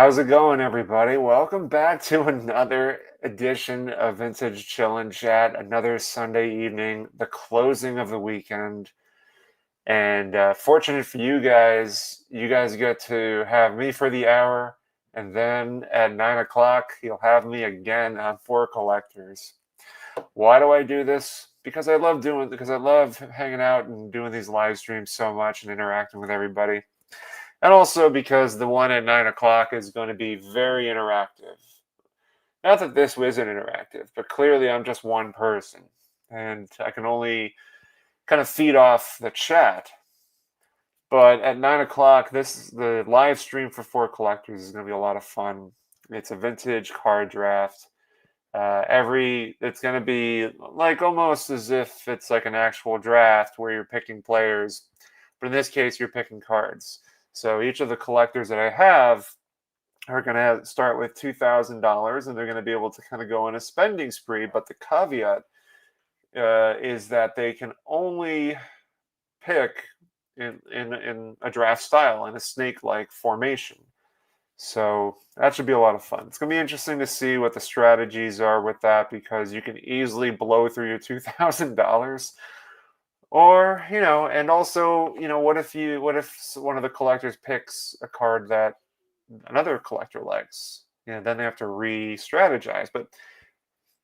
How's it going, everybody? Welcome back to another edition of Vintage Chill and Chat. Another Sunday evening, the closing of the weekend. And fortunate for you guys get to have me for the hour. And then at 9 o'clock, you'll have me again on For Collectors. Why do I do this? Because I love hanging out and doing these live streams so much and interacting with everybody. And also because the one at 9 o'clock is going to be very interactive. Not that this isn't interactive, but clearly I'm just one person. And I can only kind of feed off the chat. But at 9 o'clock, the live stream for Collectors is going to be a lot of fun. It's a vintage card draft. It's going to be like almost as if it's like an actual draft where you're picking players. But in this case, you're picking cards. So each of the collectors that I have are going to start with $2,000, and they're going to be able to kind of go on a spending spree. But the caveat is that they can only pick in a draft style, in a snake-like formation. So that should be a lot of fun. It's going to be interesting to see what the strategies are with that, because you can easily blow through your $2,000. Or, and also, what if one of the collectors picks a card that another collector likes? Then they have to re-strategize. But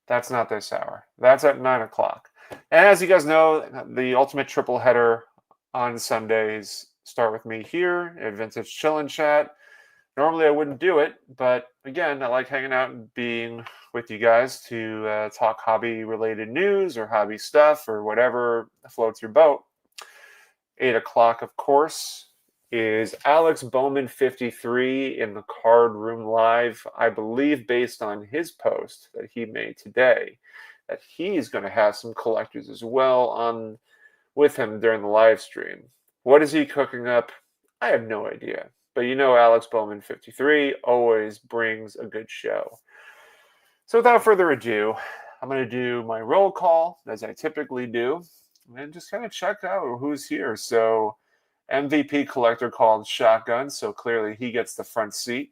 that's not this hour. That's at 9 o'clock. And as you guys know, the ultimate triple header on Sundays start with me here at Vintage Chill and Chat. Normally I wouldn't do it, but again, I like hanging out and being with you guys to talk hobby-related news or hobby stuff or whatever floats your boat. 8 o'clock, of course, is Alex Bowman 53 in the Card Room Live, I believe based on his post that he made today, that he's going to have some collectors as well on with him during the live stream. What is he cooking up? I have no idea. But Alex Bowman 53 always brings a good show. So without further ado, I'm going to do my roll call as I typically do and just kind of check out who's here. So MVP collector called Shotgun, so clearly he gets the front seat.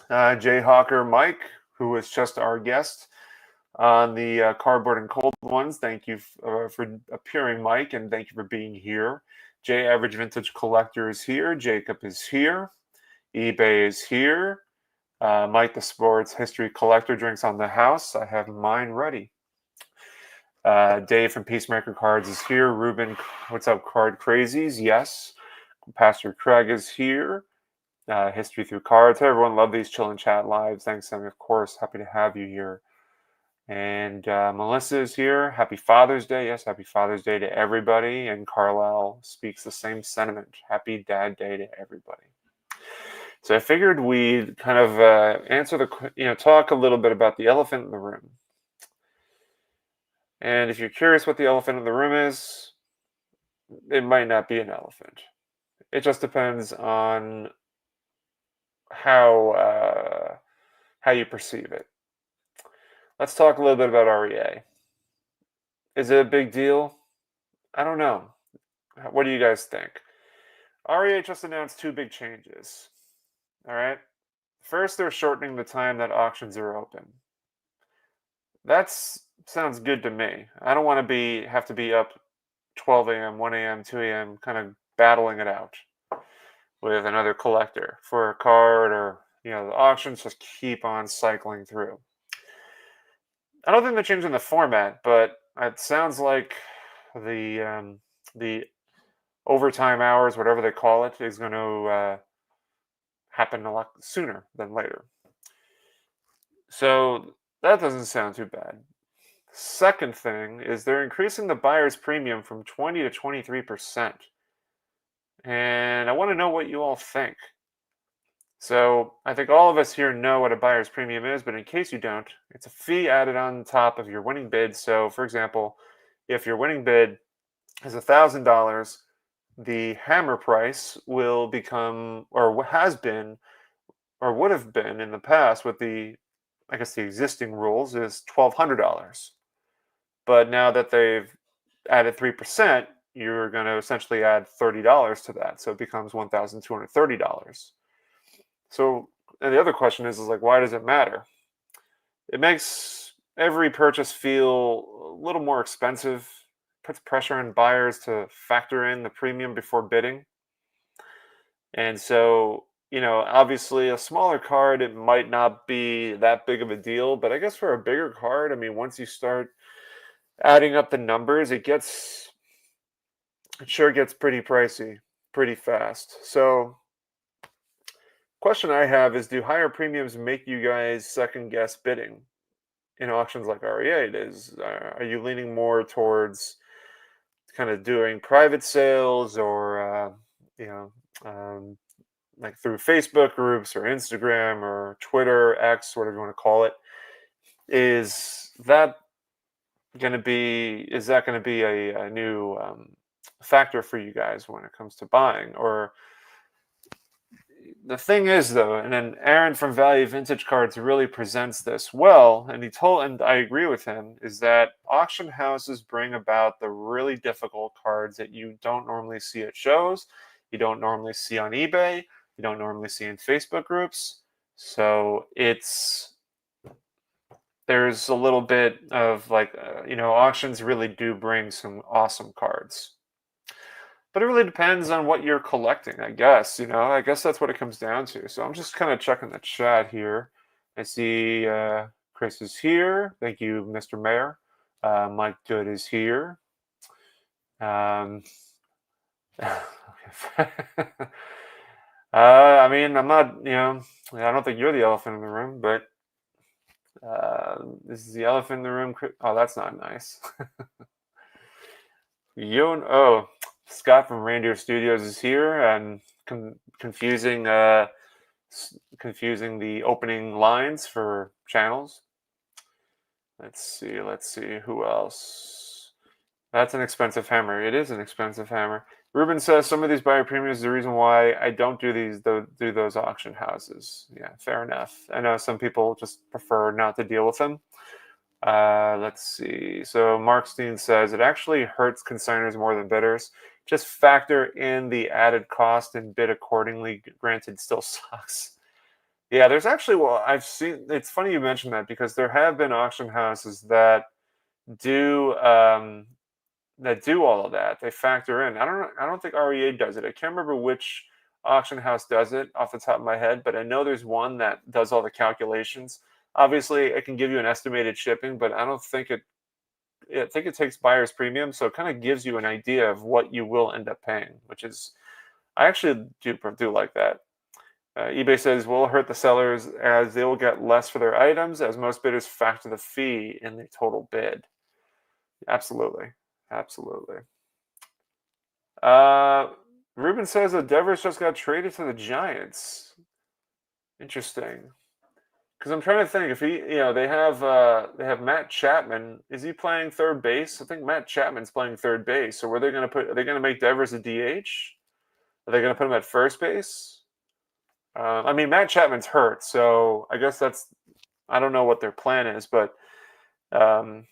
Jayhawker Mike, who was just our guest on the Cardboard and Cold Ones. Thank you for appearing, Mike, and thank you for being here. J Average Vintage Collector is here. Jacob is here. eBay is here. Mike the Sports History Collector drinks on the house. I have mine ready. Dave from Peacemaker Cards is here. Ruben, what's up, Card Crazies? Yes. Pastor Craig is here. History Through Cards. Hey, everyone, love these Chill and Chat lives. Thanks, Sammy. Of course, happy to have you here. And Melissa is here. Happy Father's Day. Yes, happy Father's Day to everybody. And Carlisle speaks the same sentiment. Happy Dad Day to everybody. So I figured we'd kind of talk a little bit about the elephant in the room. And if you're curious what the elephant in the room is, it might not be an elephant. It just depends on how you perceive it. Let's talk a little bit about REA. Is it a big deal? I don't know. What do you guys think? REA just announced two big changes. All right. First, they're shortening the time that auctions are open. That sounds good to me. I don't want to have to be up 12 a.m., 1 a.m., 2 a.m., kind of battling it out with another collector for a card, or the auctions just keep on cycling through. I don't think they're changing the format, but it sounds like the overtime hours, whatever they call it, is going to happen a lot sooner than later. So that doesn't sound too bad. Second thing is they're increasing the buyer's premium from 20 to 23%. And I want to know what you all think. So I think all of us here know what a buyer's premium is, but in case you don't, it's a fee added on top of your winning bid. So for example, if your winning bid is $1,000, the hammer price will become, or has been, or would have been in the past with the existing rules, is $1,200. But now that they've added 3%, you're going to essentially add $30 to that. So it becomes $1,230. So and the other question is like, why does it matter? It makes every purchase feel a little more expensive, puts pressure on buyers to factor in the premium before bidding. And so, obviously a smaller card, it might not be that big of a deal, but I guess for a bigger card, I mean, once you start adding up the numbers, it sure gets pretty pricey pretty fast. So, question I have is, do higher premiums make you guys second guess bidding in auctions like REA? It is. Are you leaning more towards kind of doing private sales, or you know, um, like through Facebook groups or Instagram or Twitter, X, whatever you want to call it? Is that going to be a new factor for you guys when it comes to buying? Or the thing is, though, and then Aaron from Value Vintage Cards really presents this well, and and I agree with him, is that auction houses bring about the really difficult cards that you don't normally see at shows, you don't normally see on eBay, you don't normally see in Facebook groups. So there's a little bit of like, auctions really do bring some awesome cards. But it really depends on what you're collecting, I guess. I guess that's what it comes down to. So I'm just kind of checking the chat here. I see Chris is here. Thank you, Mr. Mayor. Mike Good is here. I mean, I'm not, I don't think you're the elephant in the room, but this is the elephant in the room. Oh, that's not nice. Oh, Scott from Reindeer Studios is here and confusing the opening lines for channels. Let's see who else. That's an expensive hammer. It is an expensive hammer. Ruben says some of these buyer premiums is the reason why I don't do those auction houses. Yeah, fair enough. I know some people just prefer not to deal with them. Let's see. So Mark Steen says it actually hurts consigners more than bidders. Just factor in the added cost and bid accordingly. Granted, still sucks. Yeah, there's actually, well, I've seen, it's funny you mentioned that, because there have been auction houses that do all of that. They factor in. I don't think REA does it. I can't remember which auction house does it off the top of my head, but I know there's one that does all the calculations. Obviously, it can give you an estimated shipping, but I don't think I think it takes buyer's premium, so it kind of gives you an idea of what you will end up paying, which is, I actually do like that. eBay says will hurt the sellers as they will get less for their items, as most bidders factor the fee in the total bid. Absolutely. Ruben says that Devers just got traded to the Giants. Interesting. Because I'm trying to think if they have Matt Chapman. Is he playing third base? I think Matt Chapman's playing third base. So are they going to make Devers a DH? Are they going to put him at first base? I mean, Matt Chapman's hurt, so I guess I don't know what their plan is, but I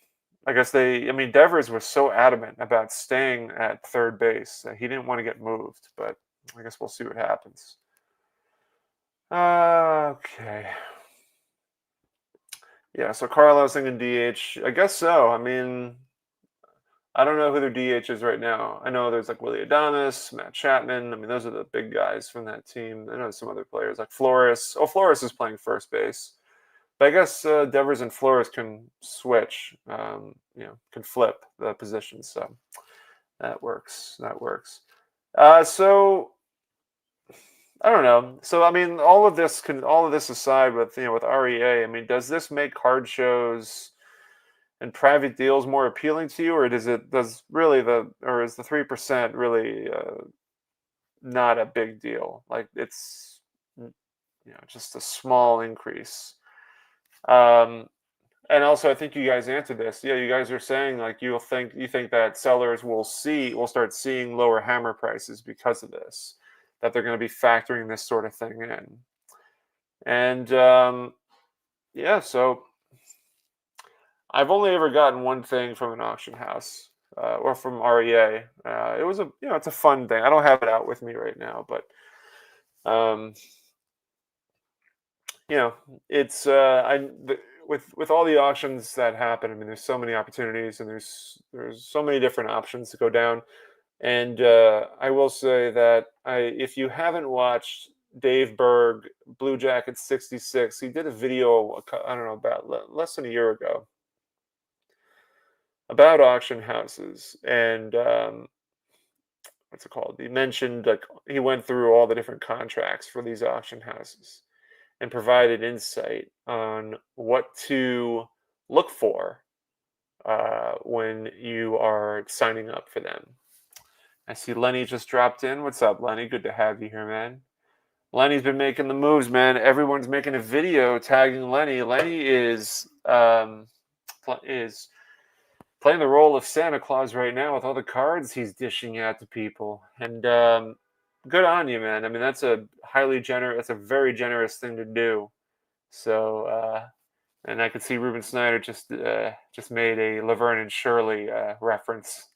guess Devers was so adamant about staying at third base that he didn't want to get moved, but I guess we'll see what happens. Okay. Yeah, so Carlos thinking DH. I guess so. I mean, I don't know who their DH is right now. I know there's like Willy Adames, Matt Chapman. I mean, those are the big guys from that team. I know some other players like Flores. Oh, Flores is playing first base. But I guess Devers and Flores can switch, can flip the positions. So that works. So I don't know. So I mean, all of this aside, with REA, I mean, does this make card shows and private deals more appealing to you, or is the 3% really not a big deal? Like it's just a small increase. And also, I think you guys answered this. Yeah, you guys are saying like you think that sellers will start seeing lower hammer prices because of this, that they're going to be factoring this sort of thing in. And so I've only ever gotten one thing from an auction house or from REA. It was it's a fun thing. I don't have it out with me right now, but you know, it's with all the auctions that happen. I mean, there's so many opportunities, and there's so many different options to go down. And I will say that if you haven't watched Dave Berg, Blue Jacket 66, he did a video, I don't know, about less than a year ago about auction houses. And what's it called? He mentioned, like, he went through all the different contracts for these auction houses and provided insight on what to look for when you are signing up for them. I see Lenny just dropped in. What's up, Lenny? Good to have you here, man. Lenny's been making the moves, man. Everyone's making a video tagging Lenny. Lenny is playing the role of Santa Claus right now with all the cards he's dishing out to people. And good on you, man. I mean, that's a that's a very generous thing to do. So, and I could see Ruben Snyder just made a Laverne and Shirley reference,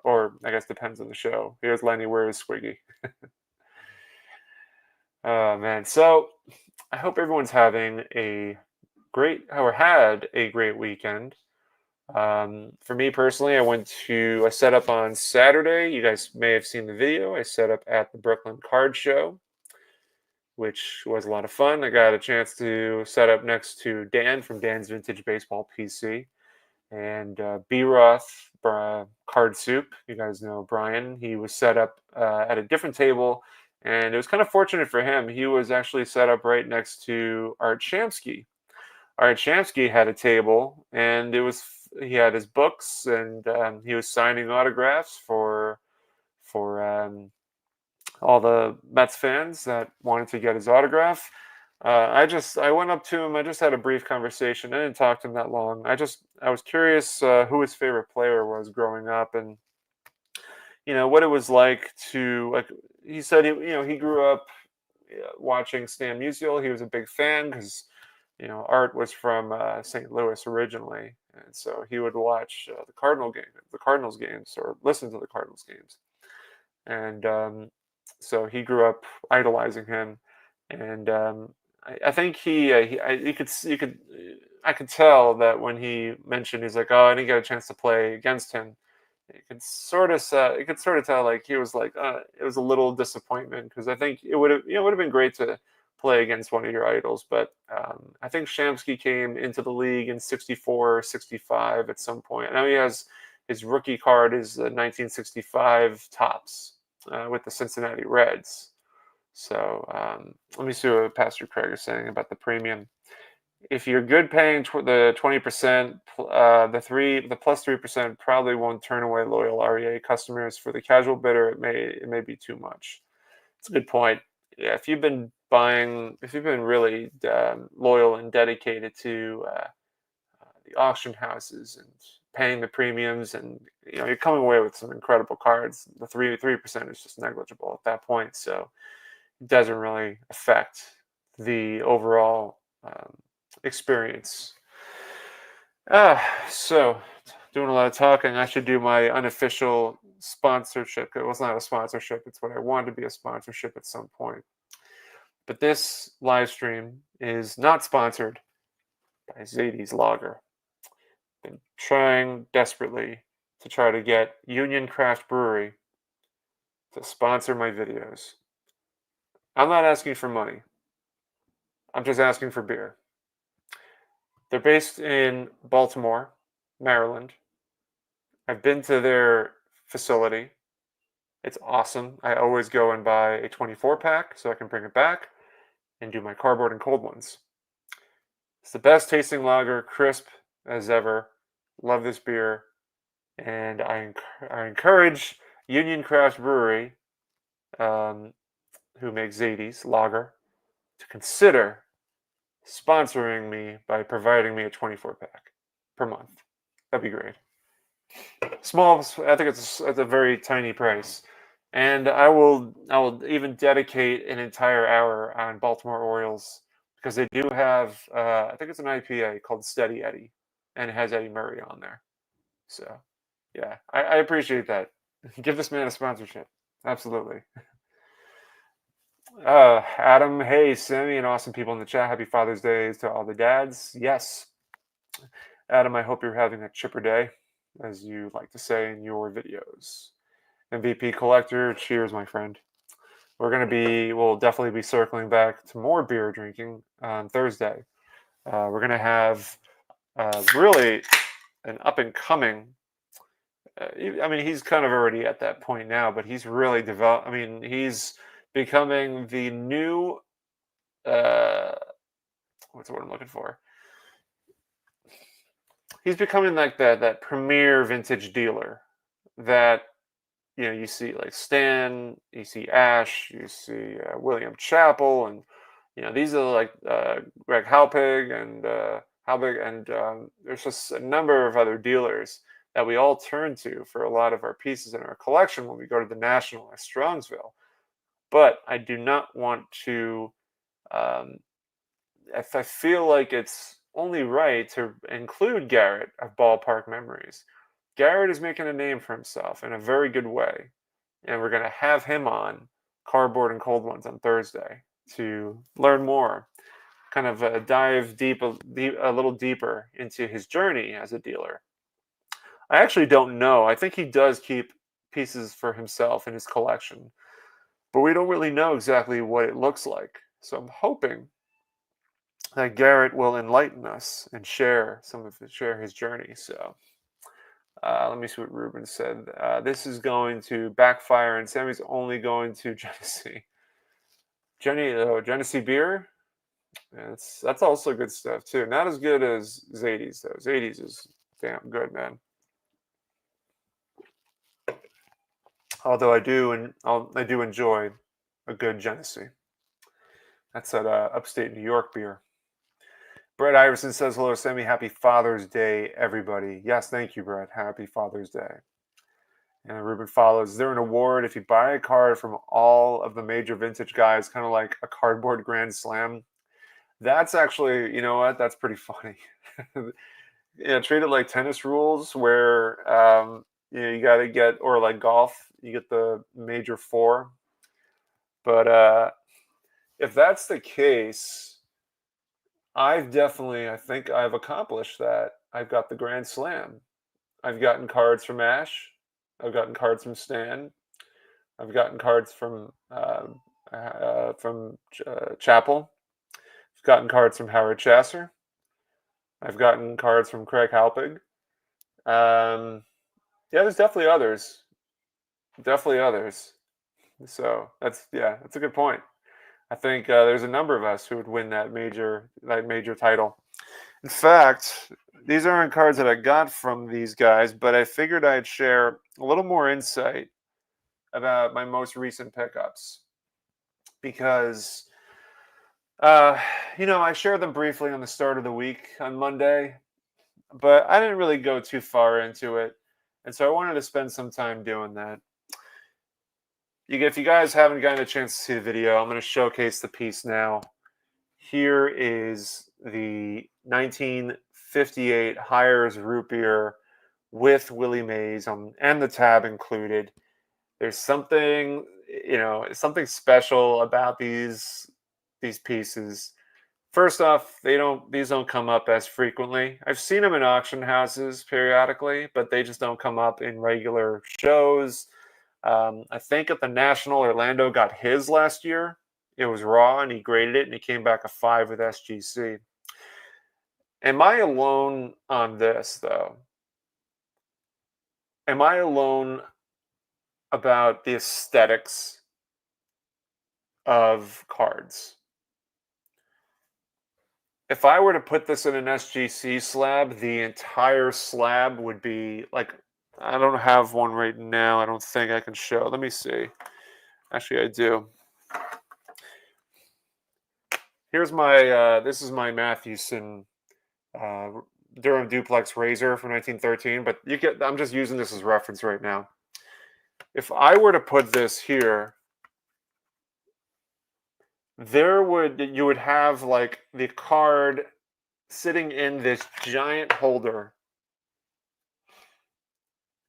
or I guess depends on the show. Here's Lenny, where is Squiggy? Oh man, so I hope everyone's having a great or had a great weekend. For me personally, I set up on Saturday. You guys may have seen the video. I set up at the Brooklyn Card Show, which was a lot of fun. I got a chance to set up next to Dan from Dan's Vintage Baseball PC, and B Roth Card Soup. You guys know Brian. He was set up at a different table, and it was kind of fortunate for him. He was actually set up right next to Art Shamsky. Art Shamsky had a table, and he had his books, and he was signing autographs for all the Mets fans that wanted to get his autograph. I went up to him. I just had a brief conversation. I didn't talk to him that long. I was curious who his favorite player was growing up, and what it was like to, like, he said he grew up watching Stan Musial. He was a big fan because Art was from St. Louis originally, and so he would watch the Cardinals games, or listen to the Cardinals games, and so he grew up idolizing him, and I think I could tell that when he mentioned, he's like, oh, I didn't get a chance to play against him. You could sort of tell, like, he was like, it was a little disappointment, because I think it would have been great to play against one of your idols, but I think Shamsky came into the league in 64, 65 at some point. Now he has his rookie card is 1965 Topps with the Cincinnati Reds. So let me see what Pastor Craig is saying about the premium. If you're good paying the 20%, the plus 3% probably won't turn away loyal REA customers. For the casual bidder, it may be too much. It's a good point. Yeah, if you've been really loyal and dedicated to the auction houses and paying the premiums, and you're coming away with some incredible cards, the 3% is just negligible at that point. So it doesn't really affect the overall experience. So doing a lot of talking. I should do my unofficial sponsorship. It was not a sponsorship. It's what I wanted to be a sponsorship at some point. But this live stream is not sponsored by Zadie's Lager. Been trying desperately to try to get Union Craft Brewery to sponsor my videos. I'm not asking for money. I'm just asking for beer. They're based in Baltimore, Maryland. I've been to their facility. It's awesome. I always go and buy a 24-pack so I can bring it back and do my cardboard and cold ones. It's the best tasting lager, crisp as ever. Love this beer. And I encourage Union Craft Brewery, who makes Zadie's Lager, to consider sponsoring me by providing me a 24-pack per month. That'd be great. Small, I think it's a very tiny price. And I will even dedicate an entire hour on Baltimore Orioles, because they do have, I think it's an IPA called Steady Eddie, and it has Eddie Murray on there. So, yeah, I appreciate that. Give this man a sponsorship. Absolutely. Adam, hey, Sammy, and awesome people in the chat. Happy Father's Day to all the dads. Yes, Adam, I hope you're having a chipper day, as you like to say in your videos. MVP Collector, cheers, my friend. We'll definitely be circling back to more beer drinking on Thursday. We're going to have really an up and coming. I mean, he's kind of already at that point now, but he's really developed. I mean, he's becoming the new. What's the word I'm looking for? He's becoming like that premier vintage dealer that you see like Stan, you see Ash, you see William Chappell, and these are like Greg Halpig and there's just a number of other dealers that we all turn to for a lot of our pieces in our collection when we go to the National at Strongsville. But I do not want to. If I feel like it's only right to include Garrett of Ballpark Memories. Garrett is making a name for himself in a very good way, and we're going to have him on Cardboard and Cold Ones on Thursday to learn more, kind of dive a little deeper into his journey as a dealer. I actually don't know. I think he does keep pieces for himself in his collection, but we don't really know exactly what it looks like. So I'm hoping that Garrett will enlighten us and share his journey. So let me see what Ruben said. This is going to backfire, and Sammy's only going to Genesee. Genesee beer. Yeah, that's also good stuff too. Not as good as Zadie's though. Zadie's is damn good, man. Although I do enjoy a good Genesee. That's that upstate New York beer. Brett Iverson says, hello, Sammy. Happy Father's Day, everybody. Yes, thank you, Brett. Happy Father's Day. And Ruben follows, is there an award if you buy a card from all of the major vintage guys, kind of like a cardboard grand slam? That's actually, you know what? That's pretty funny. Treat it like tennis rules where, you got to get, or like golf, you get the major four. But if that's the case, I think I've accomplished that. I've got the Grand Slam. I've gotten cards from Ash. I've gotten cards from Stan. I've gotten cards from Chappell. I've gotten cards from Howard Chasser. I've gotten cards from Craig Halpig. Yeah, there's definitely others. Definitely others. So that's a good point. I think there's a number of us who would win that major title. In fact, these aren't cards that I got from these guys, but I figured I'd share a little more insight about my most recent pickups because, I shared them briefly on the start of the week on Monday, but I didn't really go too far into it, and so I wanted to spend some time doing that. If you guys haven't gotten a chance to see the video, I'm going to showcase the piece now. Here is the 1958 Hires root beer with Willie Mays and the tab included. There's something special about these pieces. First off, these don't come up as frequently. I've seen them in auction houses periodically, but they just don't come up in regular shows. I think at the National, Orlando got his last year. It was raw, and he graded it, and he came back a 5 with SGC. Am I alone on this, though? Am I alone about the aesthetics of cards? If I were to put this in an SGC slab, the entire slab would be like, I don't have one right now. I don't think I can show. Let me see. Actually, I do. Here's my, this is my Mathewson Durham Duplex Razor from 1913, but I'm just using this as reference right now. If I were to put this here, you would have like the card sitting in this giant holder,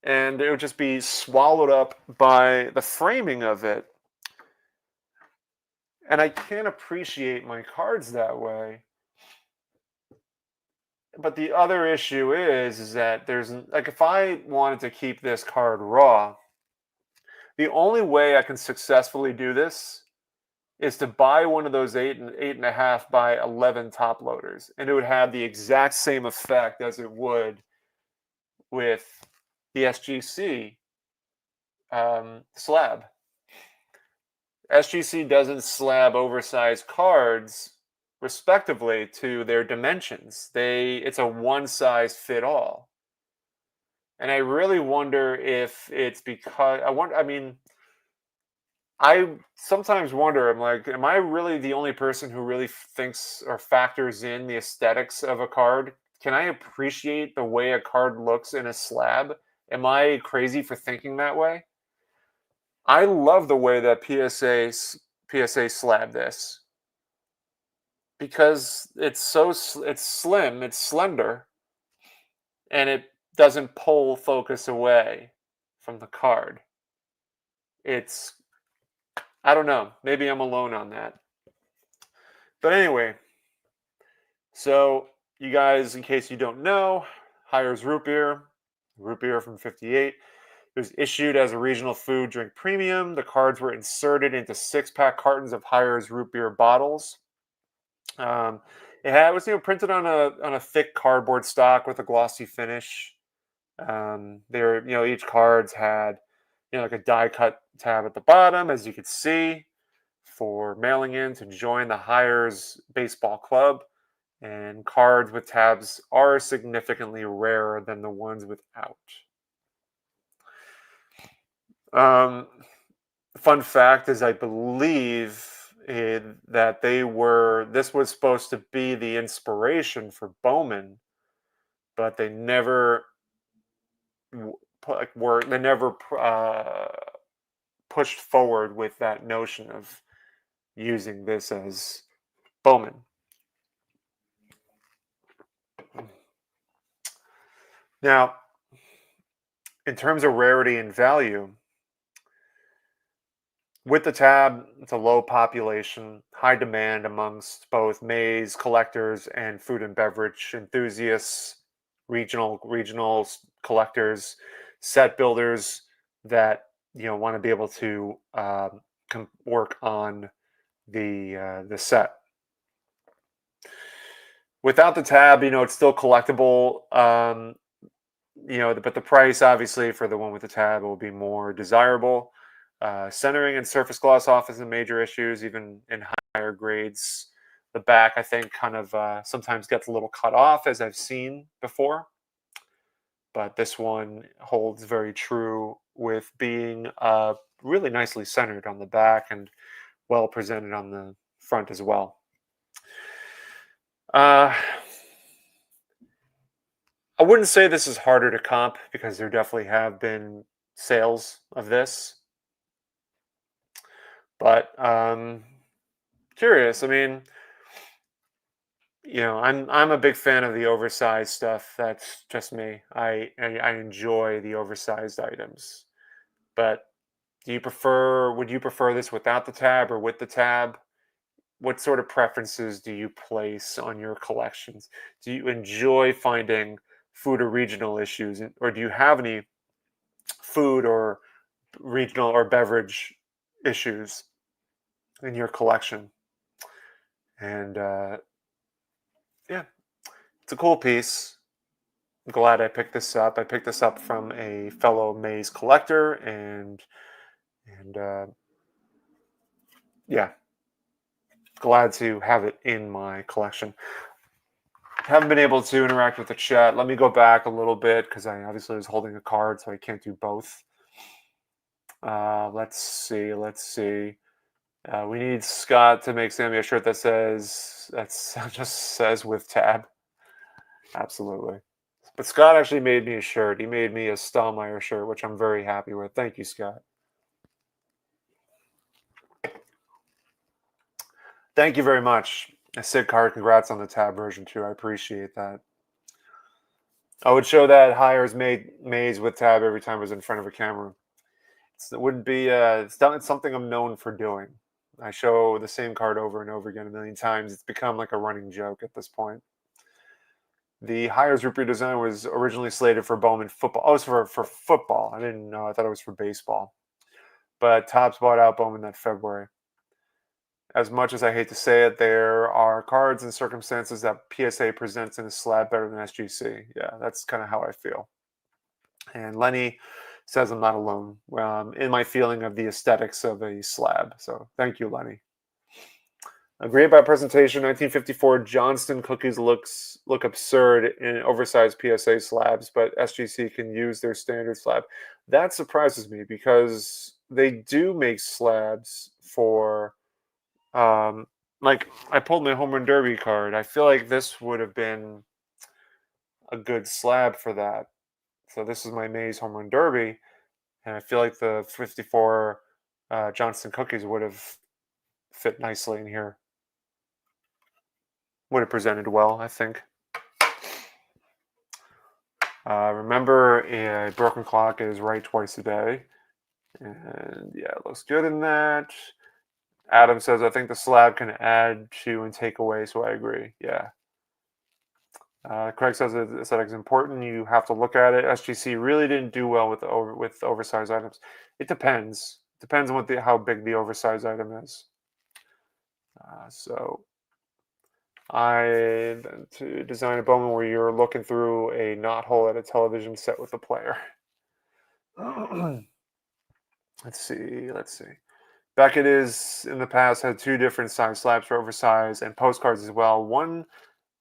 and it would just be swallowed up by the framing of it. And I can't appreciate my cards that way. But the other issue is that like if I wanted to keep this card raw, the only way I can successfully do this is to buy one of those 8.5 by 11 top loaders, and it would have the exact same effect as it would with the SGC slab. SGC doesn't slab oversized cards respectively to their dimensions. It's a one size fit all. And I really wonder if it's because I sometimes wonder, I'm like, am I really the only person who really thinks or factors in the aesthetics of a card? Can I appreciate the way a card looks in a slab? Am I crazy for thinking that way? I love the way that PSA slab this because it's slim, it's slender, and it doesn't pull focus away from the card. I don't know, maybe I'm alone on that. But anyway, so you guys, in case you don't know, Hires root beer from 58. It was issued as a regional food drink premium. The cards were inserted into 6-pack cartons of Hires root beer bottles. Um, it was printed on a thick cardboard stock with a glossy finish. Each cards had like a die cut tab at the bottom, as you could see, for mailing in to join the Hires Baseball Club. And cards with tabs are significantly rarer than the ones without. Fun fact is, I believe that this was supposed to be the inspiration for Bowman, but they never pushed forward with that notion of using this as Bowman. Now, in terms of rarity and value, with the tab, it's a low population, high demand amongst both maize collectors and food and beverage enthusiasts, regional collectors, set builders that want to be able to work on the set. Without the tab, it's still collectible. But the price, obviously, for the one with the tab will be more desirable. Centering and surface gloss off is the major issues, even in higher grades. The back, I think, kind of sometimes gets a little cut off, as I've seen before. But this one holds very true with being really nicely centered on the back and well presented on the front as well. I wouldn't say this is harder to comp because there definitely have been sales of this. But curious. I'm a big fan of the oversized stuff. That's just me. I enjoy the oversized items. But would you prefer this without the tab or with the tab? What sort of preferences do you place on your collections? Do you enjoy finding food or regional issues, or do you have any food or regional or beverage issues in your collection? And yeah, it's a cool piece. I'm glad I picked this up. I picked this up from a fellow maize collector, and yeah, glad to have it in my collection. Haven't been able to interact with the chat. Let me go back a little bit because I obviously was holding a card, so I can't do both. Let's see. We need Scott to make Sammy a shirt that just says with tab. Absolutely. But Scott actually made me a shirt. He made me a Stahlmeyer shirt, which I'm very happy with. Thank you, Scott. Thank you very much. Sid Card, congrats on the tab version too. I appreciate that. I would show that Hires maize with tab every time I was in front of a camera. It wouldn't be it's something I'm known for doing. I show the same card over and over again a million times. It's become like a running joke at this point. The Hires Root Beer design was originally slated for Bowman football. Oh, it's for football. I didn't know. I thought it was for baseball. But Topps bought out Bowman that February. As much as I hate to say it, there are cards and circumstances that PSA presents in a slab better than SGC. Yeah, that's kind of how I feel. And Lenny says I'm not alone in my feeling of the aesthetics of a slab. So thank you, Lenny. Great by presentation. 1954 Johnston cookies look absurd in oversized PSA slabs, but SGC can use their standard slab. That surprises me because they do make slabs for, like I pulled my home run derby card. I feel like this would have been a good slab for that. So this is my Mays home run derby, and I feel like the 54 Johnston cookies would have fit nicely in here. Would have presented well, I think. Remember, a broken clock is right twice a day. And yeah, it looks good in that. Adam says, I think the slab can add to and take away, so I agree. Yeah. Craig says aesthetics is important. You have to look at it. SGC really didn't do well with oversized items. It depends. Depends on how big the oversized item is. So I to design a Bowman where you're looking through a knot hole at a television set with a player. Let's see. Beckett is in the past had two different size slabs for oversized and postcards as well. One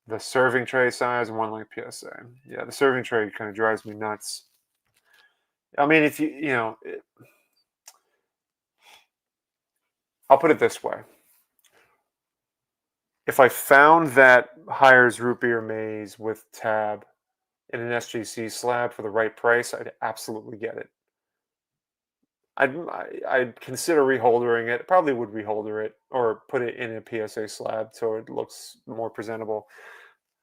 the serving tray size and one like PSA. Yeah, the serving tray kind of drives me nuts. I mean, if I'll put it this way. If I found that Hires Root Beer Maze with tab in an SGC slab for the right price, I'd absolutely get it. I'd consider reholdering it. Probably would reholder it or put it in a PSA slab so it looks more presentable.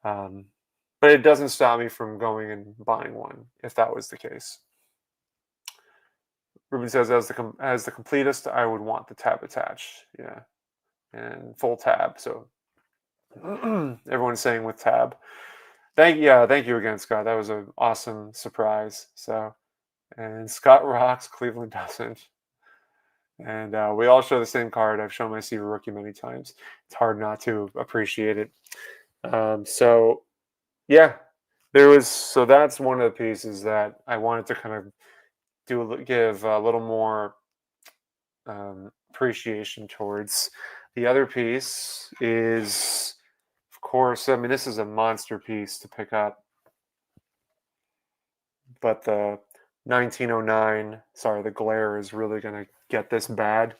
But it doesn't stop me from going and buying one if that was the case. Ruben says, as the completest, I would want the tab attached. Yeah, and full tab. So everyone's saying with tab. Thank you again, Scott. That was an awesome surprise. So, and Scott rocks, Cleveland doesn't. And we all show the same card. I've shown my Seaver rookie many times. It's hard not to appreciate it. So, yeah, so that's one of the pieces that I wanted to kind of give a little more appreciation towards. The other piece is, of course, I mean, this is a monster piece to pick up, but the 1909, sorry, the glare is really going to get this bad,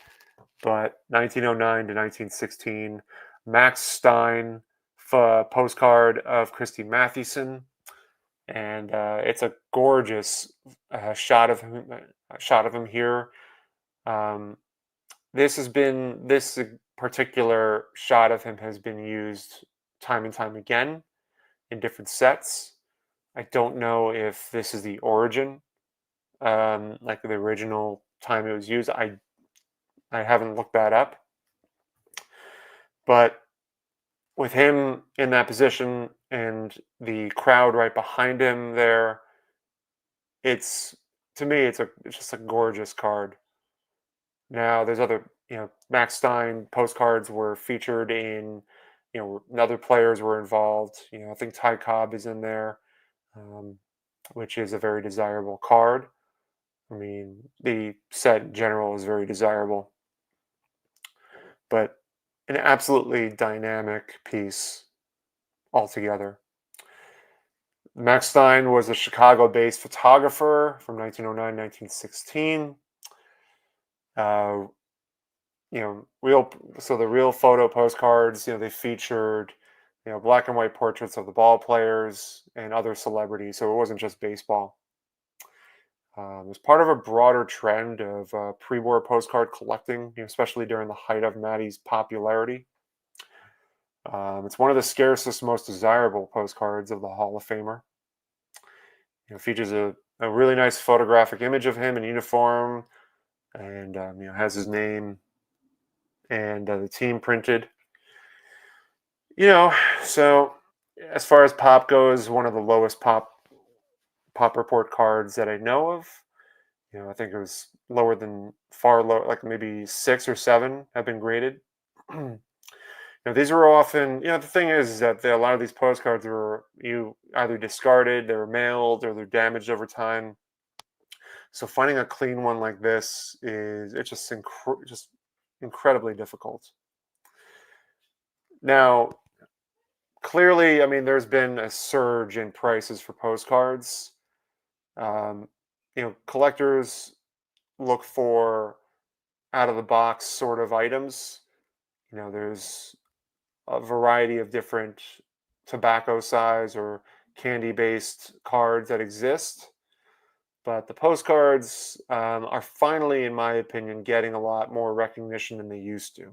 but 1909 to 1916, Max Stein postcard of Christy Mathewson, and it's a gorgeous shot of him here. This particular shot of him has been used time and time again in different sets. I don't know if this is the origin, like the original time it was used. I haven't looked that up, but with him in that position and the crowd right behind him there, to me it's just a gorgeous card. Now there's other, Max Stein postcards were featured in, other players were involved. I think Ty Cobb is in there, which is a very desirable card. I mean, the set in general is very desirable, but an absolutely dynamic piece altogether. Max Stein was a Chicago-based photographer from 1909 1916. The real photo postcards, they featured, black and white portraits of the ball players and other celebrities. So it wasn't just baseball. It was part of a broader trend of pre-war postcard collecting, especially during the height of Matty's popularity. It's one of the scarcest, most desirable postcards of the Hall of Famer. It features a really nice photographic image of him in uniform, and has his name and the team printed. So as far as pop goes, one of the lowest pop report cards that I know of. I think it was lower than far low, like maybe 6 or 7 have been graded. These were often, the thing is that a lot of these postcards were you either discarded, they were mailed, or they're damaged over time. So finding a clean one like this it's just incredibly difficult. Now, clearly, I mean, there's been a surge in prices for postcards. Um, Collectors look for out of the box sort of items. There's a variety of different tobacco size or candy based cards that exist. But the postcards are finally, in my opinion, getting a lot more recognition than they used to.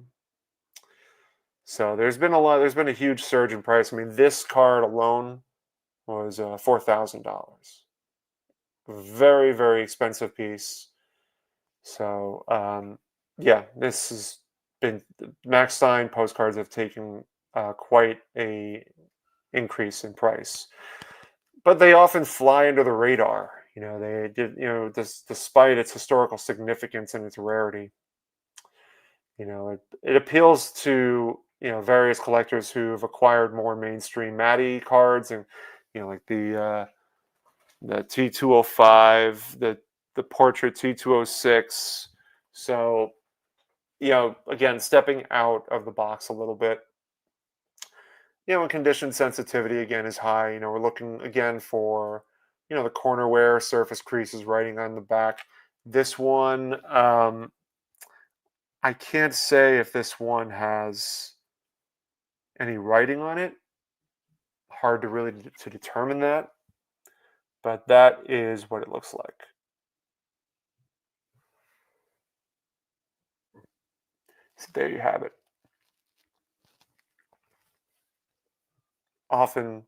So there's been a huge surge in price. I mean, this card alone was $4,000. Very, very expensive piece. So yeah, this has been Max Stein postcards have taken quite a increase in price, but they often fly under the radar. They did. Despite its historical significance and its rarity, it appeals to various collectors who've acquired more mainstream Matty cards and like the T205, the Portrait T206. So again, stepping out of the box a little bit. When condition sensitivity again is high, we're looking again for the corner wear, surface creases, writing on the back. This one, I can't say if this one has any writing on it. Hard to really to determine that, but that is what it looks like. So there you have it. Often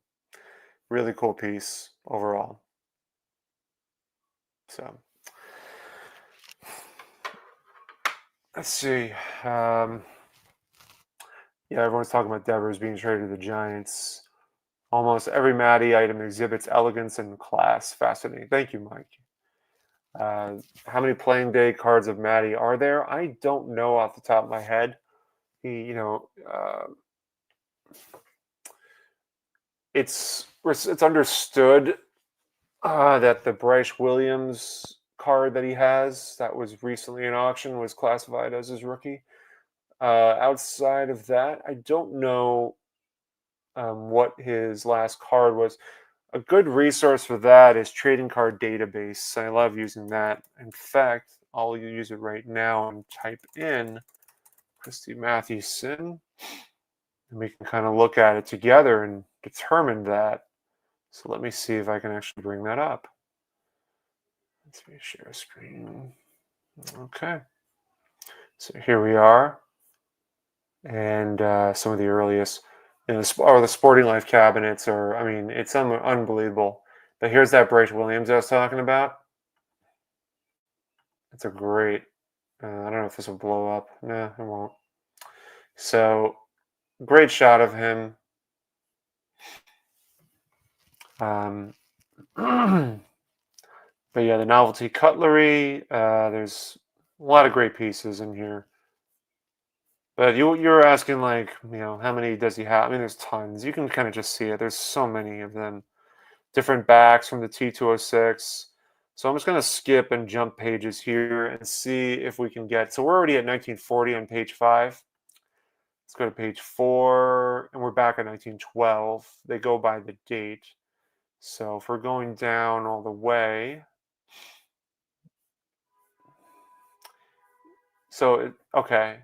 really cool piece overall. So let's see. Yeah, everyone's talking about Devers being traded to the Giants. Almost every Matty item exhibits elegance and class. Fascinating. Thank you, Mike. How many playing day cards of Matty are there? I don't know off the top of my head. It's understood that the Bryce Williams card that he has that was recently in auction was classified as his rookie. Outside of that, I don't know what his last card was. A good resource for that is Trading Card Database. I love using that. In fact, I'll use it right now and type in Christy Mathewson, and we can kind of look at it together and determine that. So let me see if I can actually bring that up. Let's share a screen. Okay. So here we are. And some of the earliest, the Sporting Life cabinets are, I mean, it's unbelievable. But here's that Bryce Williams I was talking about. It's a great, I don't know if this will blow up. No, it won't. So, great shot of him. But yeah, the novelty cutlery, there's a lot of great pieces in here. But you're asking like, how many does he have? I mean, there's tons. You can kind of just see it. There's so many of them. Different backs from the T206. So I'm just going to skip and jump pages here and see if we can get. So we're already at 1940 on page 5. Let's go to page 4, and we're back at 1912. They go by the date. So if we're going down all the way. So, okay.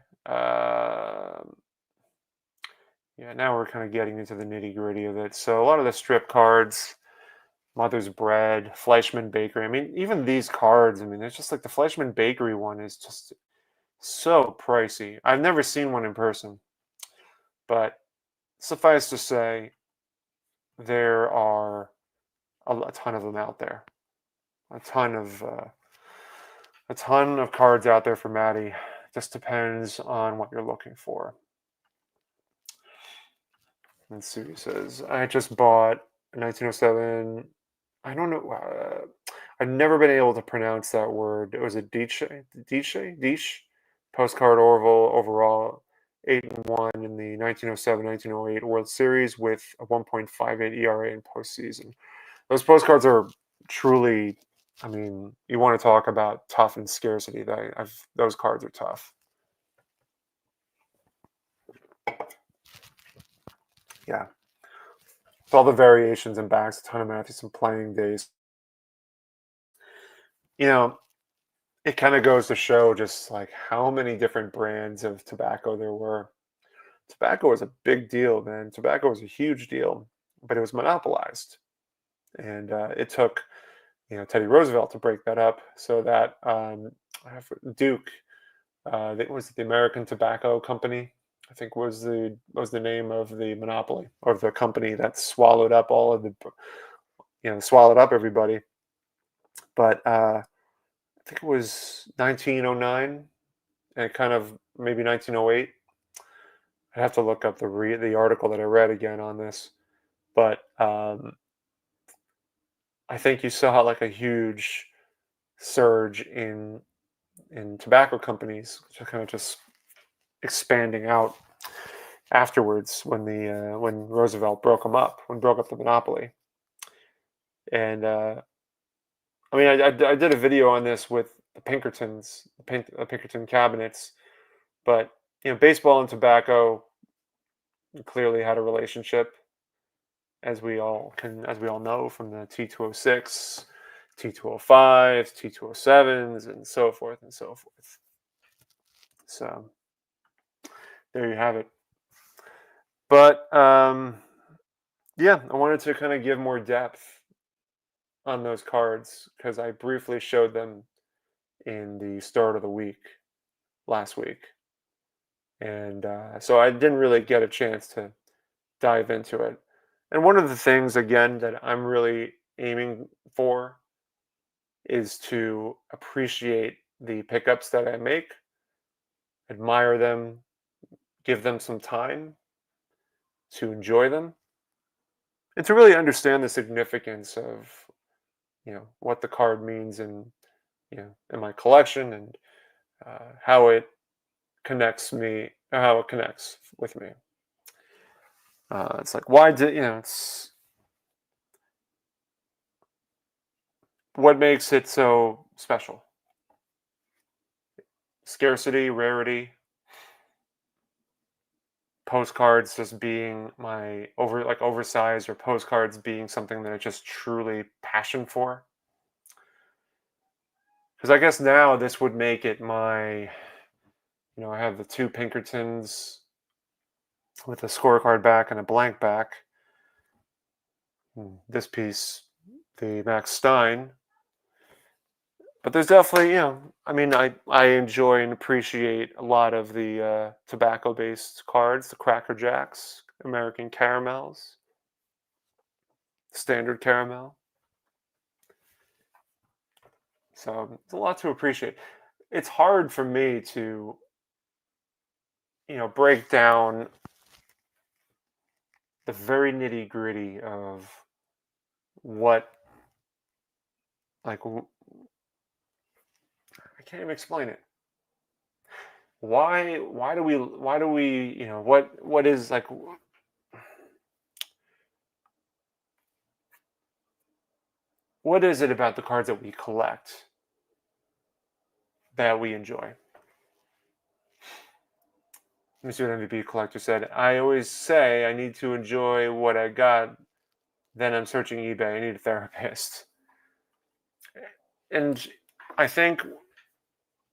Yeah, now we're kind of getting into the nitty gritty of it. So a lot of the strip cards, Mother's Bread, Fleischmann Bakery. I mean, even these cards, I mean, it's just like the Fleischmann Bakery one is just so pricey. I've never seen one in person, but suffice to say, there are a ton of them out there. A ton of cards out there for Matty Just depends on what you're looking for. Let's see what he says. I just bought a 1907. I don't know. I've never been able to pronounce that word. It was a Diche postcard Orville overall 8-1 in the 1907-1908 World Series with a 1.58 ERA in postseason. Those postcards are truly. I mean, you want to talk about tough and scarcity. Those cards are tough. Yeah. With all the variations and backs, a ton of Matthews and playing days. You know, it kind of goes to show just like how many different brands of tobacco there were. Tobacco was a big deal, man. Tobacco was a huge deal, but it was monopolized, and it took Teddy Roosevelt to break that up so that Duke, that was the American Tobacco Company, I think was the name of the monopoly or the company that swallowed up all of the swallowed up everybody. But I think it was 1909 and kind of maybe 1908. I'd have to look up the article that I read again on this, but I think you saw like a huge surge in tobacco companies, kind of just expanding out afterwards when Roosevelt broke up the monopoly, and I mean I did a video on this with the Pinkertons, the Pinkerton cabinets, but baseball and tobacco clearly had a relationship, as we all know from the T206, T205s, T207s, and so forth and so forth. So there you have it. But yeah, I wanted to kind of give more depth on those cards because I briefly showed them in the start of the week last week, and so I didn't really get a chance to dive into it. And one of the things, again, that I'm really aiming for is to appreciate the pickups that I make, admire them, give them some time to enjoy them, and to really understand the significance of what the card means in my collection, and how it how it connects with me. It's like, why did it's what makes it so special? Scarcity, rarity, postcards just being my oversized, or postcards being something that I just truly passion for. Because I guess now this would make it my, I have the two Pinkertons with a scorecard back and a blank back. This piece, the Max Stein. But there's definitely, I mean, I enjoy and appreciate a lot of the tobacco-based cards, the Cracker Jacks, American Caramels, Standard Caramel. So it's a lot to appreciate. It's hard for me to, break down the very nitty-gritty of what, like, I can't even explain it. Why do we, what is like, what is it about the cards that we collect that we enjoy? Let me see what MVP Collector said. I always say I need to enjoy what I got. Then I'm searching eBay. I need a therapist. And I think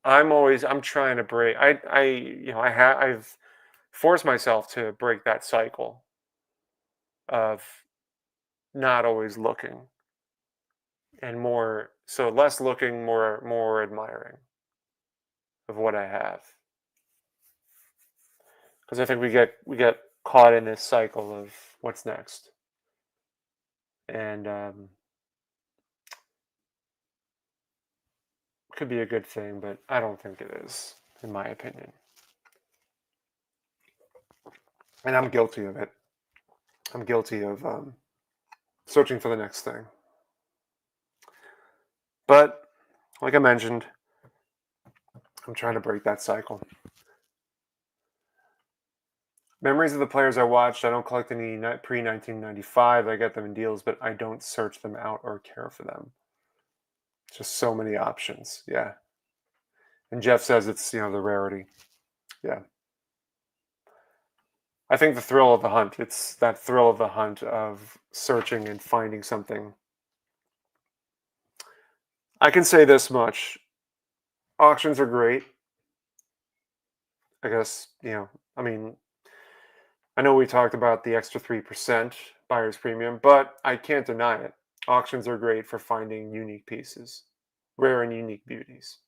I'm trying to break. I've forced myself to break that cycle of not always looking, and less looking, more admiring of what I have. Because I think we get caught in this cycle of what's next, and could be a good thing, but I don't think it is. in my opinion. And I'm guilty of it. I'm guilty of searching for the next thing. But, like I mentioned, I'm trying to break that cycle. Memories of the players I watched. I don't collect any pre-1995. I get them in deals, but I don't search them out or care for them. Just so many options. Yeah. And Jeff says it's, the rarity. Yeah. I think the thrill of the hunt. It's that thrill of the hunt of searching and finding something. I can say this much. Auctions are great. I guess, I mean, I know we talked about the extra 3% buyer's premium, but I can't deny it. Auctions are great for finding unique pieces, rare and unique beauties.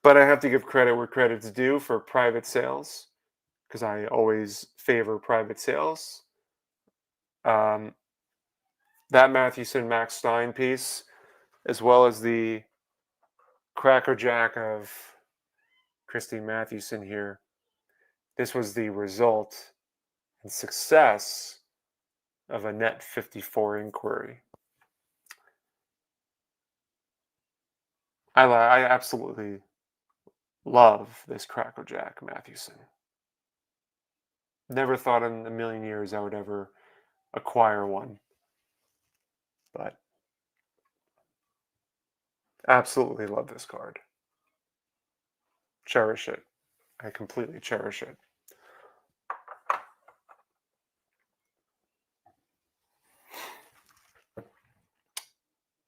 But I have to give credit where credit's due for private sales, because I always favor private sales. That Mathewson Max Stein piece, as well as the Cracker Jack of Christy Mathewson here, this was the result and success of a net 54 inquiry. I absolutely love this Cracker Jack Mathewson. Never thought in a million years I would ever acquire one, but absolutely love this card. Cherish it. I completely cherish it.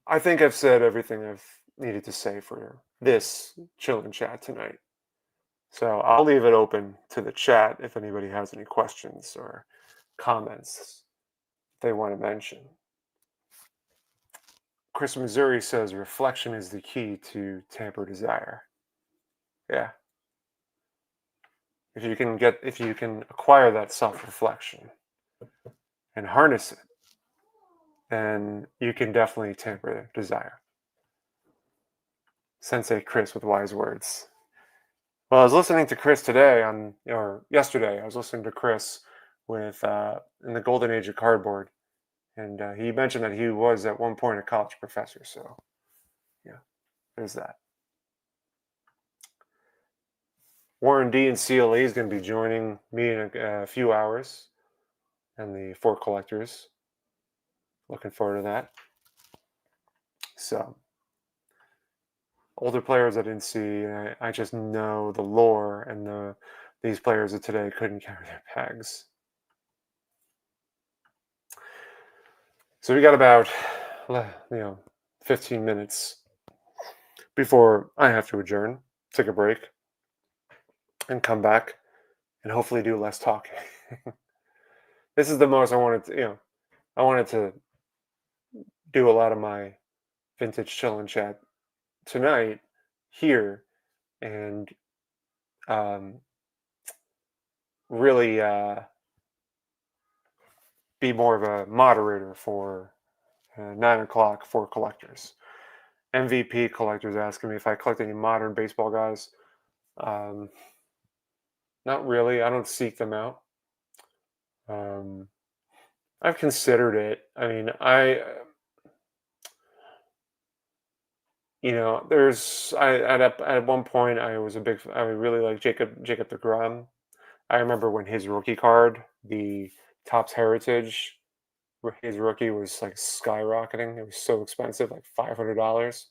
I think I've said everything I've needed to say for this chill and chat tonight. So I'll leave it open to the chat if anybody has any questions or comments they want to mention. Chris Missouri says reflection is the key to tamper desire. Yeah. If you can acquire that self-reflection and harness it, then you can definitely tamper desire. Sensei Chris with wise words. Well, I was listening to Chris today or yesterday. I was listening to Chris with in the golden age of cardboard, and he mentioned that he was at one point a college professor. So, yeah, there's that. Warren D and CLE is going to be joining me in a few hours, and the four collectors. Looking forward to that. So, older players I didn't see. I just know the lore, and these players of today couldn't carry their bags. So we got about 15 minutes before I have to adjourn, take a break, and come back, and hopefully do less talking. This is the most I wanted to, I wanted to do a lot of my vintage chill and chat tonight here, and really be more of a moderator for 9 o'clock for collectors. MVP collectors asking me if I collect any modern baseball guys. Not really. I don't seek them out. I've considered it. I mean, at one point I really like Jacob deGrom. I remember when his rookie card, the Topps Heritage, his rookie was like skyrocketing. It was so expensive, like $500.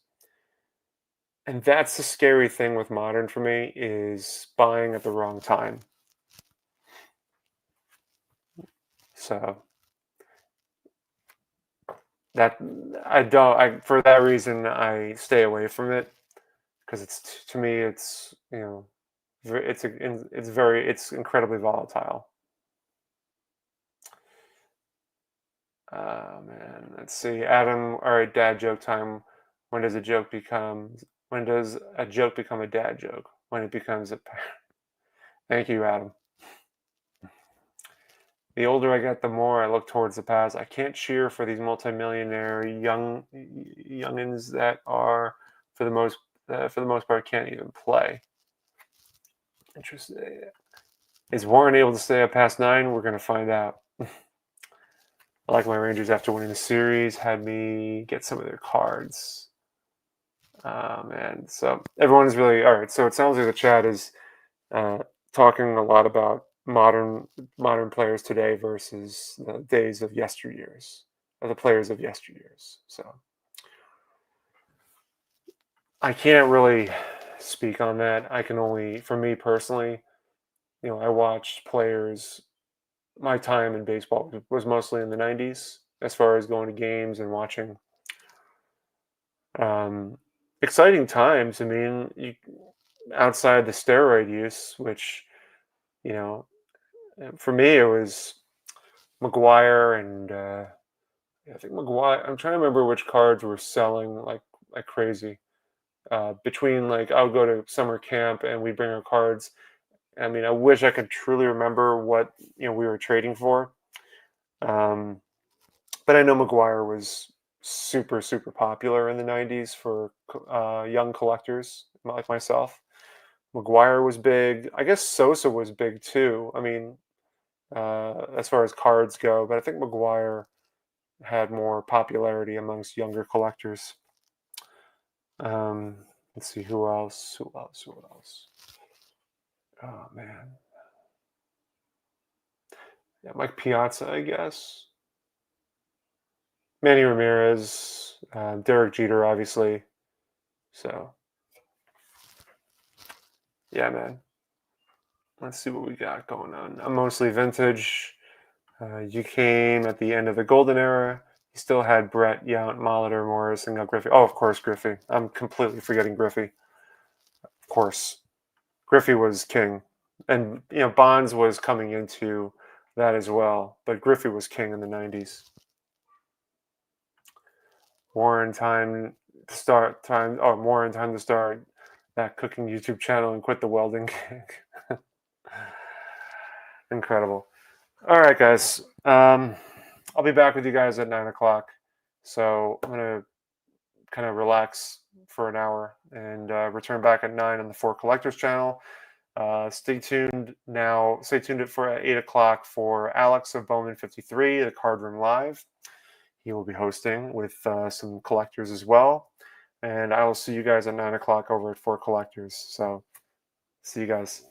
And that's the scary thing with modern for me, is buying at the wrong time. So that for that reason I stay away from it, because to me it's it's incredibly volatile. Man, let's see, Adam. All right, dad joke time. When does a joke become a dad joke? When it becomes a Thank you, Adam. The older I get, the more I look towards the past. I can't cheer for these multimillionaire youngins that are, for the most for the most part, can't even play. Interesting. Is Warren able to stay up past 9? We're going to find out. I like my Rangers after winning the series. Had me get some of their cards. And so everyone's really all right. So it sounds like the chat is talking a lot about modern players today versus the days of yesteryears, or the players of yesteryears. So I can't really speak on that. I can only, for me personally, I watched players. My time in baseball was mostly in the 90s as far as going to games and watching. Exciting times. I mean, outside the steroid use, which, for me, it was McGwire and I think McGwire. I'm trying to remember which cards were selling like crazy. Between I would go to summer camp and we'd bring our cards. I mean, I wish I could truly remember what we were trading for. But I know McGwire was super, super popular in the 90s for young collectors like myself. McGwire was big. I guess Sosa was big too. I mean, as far as cards go, but I think McGwire had more popularity amongst younger collectors. Let's see, who else? Oh, man. Yeah, Mike Piazza, I guess. Manny Ramirez, Derek Jeter, obviously. So, yeah, man. Let's see what we got going on. I'm mostly vintage. You came at the end of the golden era. You still had Brett, Yount, Molitor, Morris, and now Griffey. Oh, of course, Griffey. I'm completely forgetting Griffey. Of course. Griffey was king. And, Bonds was coming into that as well. But Griffey was king in the 90s. Warren time to start that cooking YouTube channel and quit the welding gig. Incredible. All right, guys. I'll be back with you guys at 9:00. So I'm gonna kind of relax for an hour and return back at 9 on the For Collectors channel. Stay tuned now. Stay tuned for 8:00 for Alex of Bowman 53, the Card Room Live. He will be hosting with some collectors as well. And I will see you guys at 9:00 over at For Collectors. So see you guys.